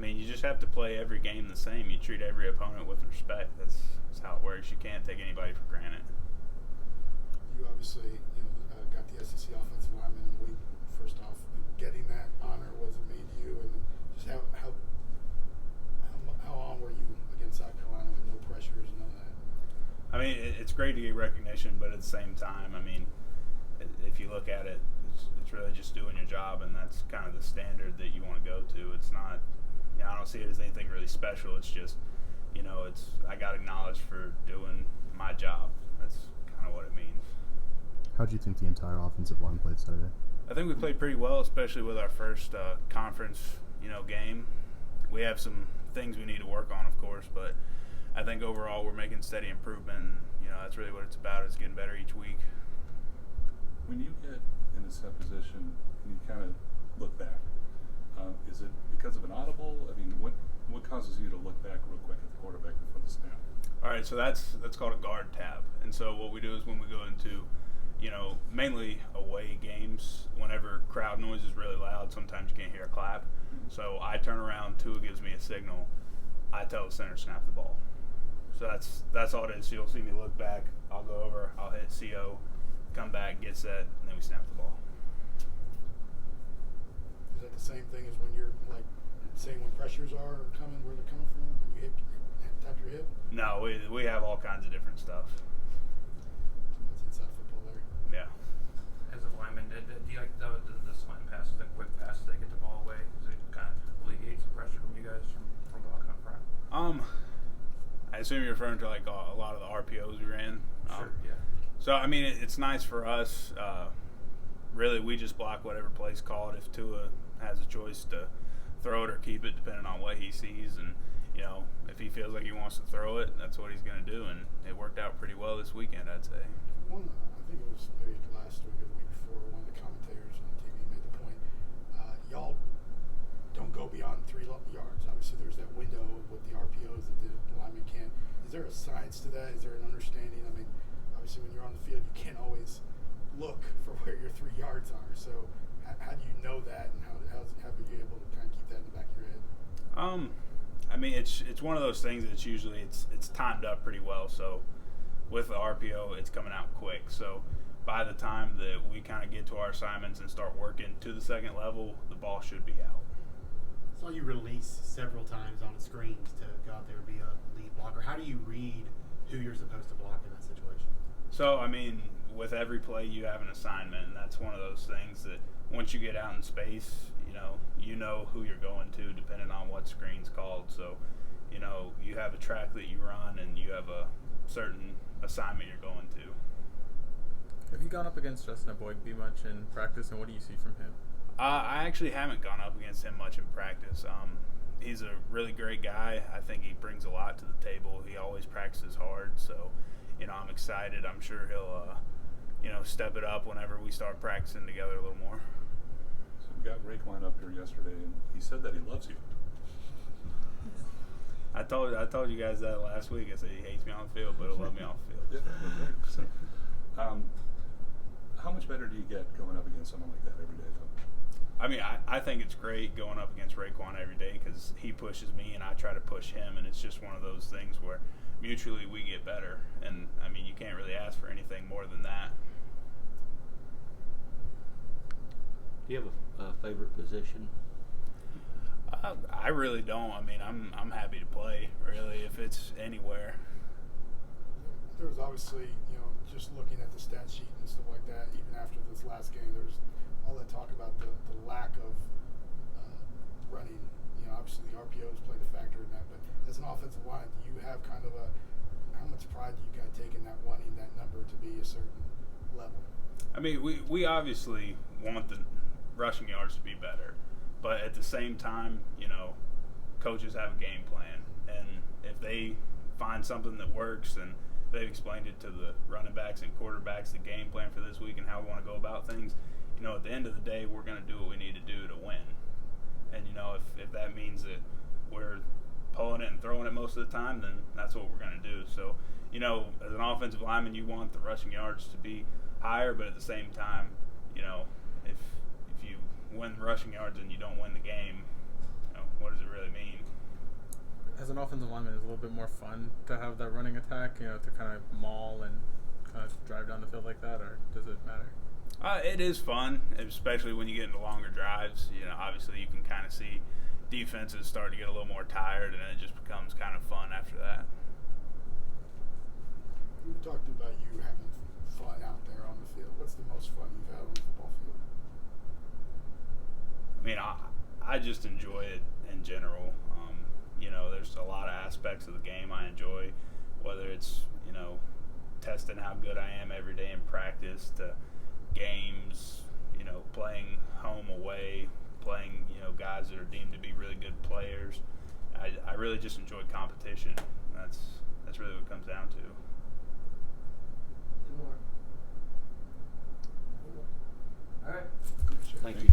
mean, you just have to play every game the same. You treat every opponent with respect. That's how it works. You can't take anybody for granted. You obviously, got the SEC offensive lineman of the week. First off, getting that honor was it made to you, and just how on were you against South Carolina with no pressures and none of that? I mean, it's great to get recognition, but at the same time, I mean, if you look at it, it's really just doing your job, and that's kind of the standard that you want to go to. It's not, I don't see it as anything really special. It's just, I got acknowledged for doing my job. That's kind of what it means. How do you think the entire offensive line played Saturday? I think we played pretty well, especially with our first conference, game. We have some things we need to work on, of course, but I think overall we're making steady improvement, and that's really what it's about, is getting better each week. When you get in a set position and you kind of look back, is it because of an audible? I mean, what causes you to look back real quick at the quarterback before the snap? All right, so that's called a guard tab, and so what we do is when we go into mainly away games, whenever crowd noise is really loud, sometimes you can't hear a clap. So I turn around, Tua gives me a signal, I tell the center to snap the ball. So that's all it is. So you'll see me look back, I'll go over, I'll hit CO, come back, get set, and then we snap the ball. Is that the same thing as when you're saying when pressures are coming, where they're coming from, when you tap your hip? No, we have all kinds of different stuff. It's inside football there. Yeah. As a lineman, do you like the slant passes, the quick passes, they get the ball away? Does it kind of alleviate some pressure from you guys from blocking up front? I assume you're referring to a lot of the RPOs we ran. Sure, yeah. So, I mean, it's nice for us. Really, we just block whatever play's called. If Tua has a choice to throw it or keep it, depending on what he sees. And, if he feels like he wants to throw it, that's what he's going to do. And it worked out pretty well this weekend, I'd say. I think it was maybe last week or the week before, one of the commentators on TV made the point, y'all don't go beyond 3 yards. Obviously, there's that window with the RPOs that the lineman can't. Is there a science to that? Is there an understanding? I mean, obviously, when you're on the field, you can't always look for where your 3 yards are. So how do you know that, and how are you able to kind of keep that in the back of your head? I mean, it's one of those things that's usually it's timed up pretty well. So with the RPO, it's coming out quick. So by the time that we kind of get to our assignments and start working to the second level, the ball should be out. Saw you release several times on the screens to go out there and be a lead blocker. How do you read who you're supposed to block in that situation? So, I mean, with every play you have an assignment, and that's one of those things that once you get out in space, you know who you're going to depending on what screen's called. So, you have a track that you run and you have a certain assignment you're going to. Have you gone up against Justin Aboigbe much in practice, and what do you see from him? I actually haven't gone up against him much in practice. He's a really great guy. I think he brings a lot to the table. He always practices hard, so I'm excited. I'm sure he'll step it up whenever we start practicing together a little more. So we got Raekwon up here yesterday, and he said that he loves you. I told you guys that last week. I said he hates me on the field, but he'll love me off the field. Yeah, so, how much better do you get going up against someone like that every day, though? I mean, I think it's great going up against Raekwon every day because he pushes me and I try to push him, and it's just one of those things where mutually we get better. And, I mean, you can't really ask for anything more than that. Do you have a favorite position? I really don't. I mean, I'm happy to play, really, if it's anywhere. There was obviously, just looking at the stat sheet and stuff like that, even after this last game, there's all that talk about the lack of running. Obviously the RPOs played a factor in that, but as an offensive line, do you have kind of how much pride do you kind of take in that wanting that number to be a certain level? I mean, we obviously want the rushing yards to be better, but at the same time, coaches have a game plan, and if they find something that works, and they've explained it to the running backs and quarterbacks, the game plan for this week and how we want to go about things, at the end of the day, we're going to do what we need to do to win. And, if that means that we're pulling it and throwing it most of the time, then that's what we're going to do. So, as an offensive lineman, you want the rushing yards to be higher, but at the same time, if you win rushing yards and you don't win the game, what does it really mean? As an offensive lineman, it's a little bit more fun to have that running attack, to kind of maul and kind of drive down the field like that, or does it matter? It is fun, especially when you get into longer drives. Obviously you can kind of see defenses start to get a little more tired, and it just becomes kind of fun after that. We've talked about you having fun out there on the field. What's the most fun you've had on the football field? I mean, I just enjoy it in general. There's a lot of aspects of the game I enjoy, whether it's, testing how good I am every day in practice, to games, playing home away, playing, guys that are deemed to be really good players. I really just enjoy competition. That's really what it comes down to. Two more. All right. Thank you.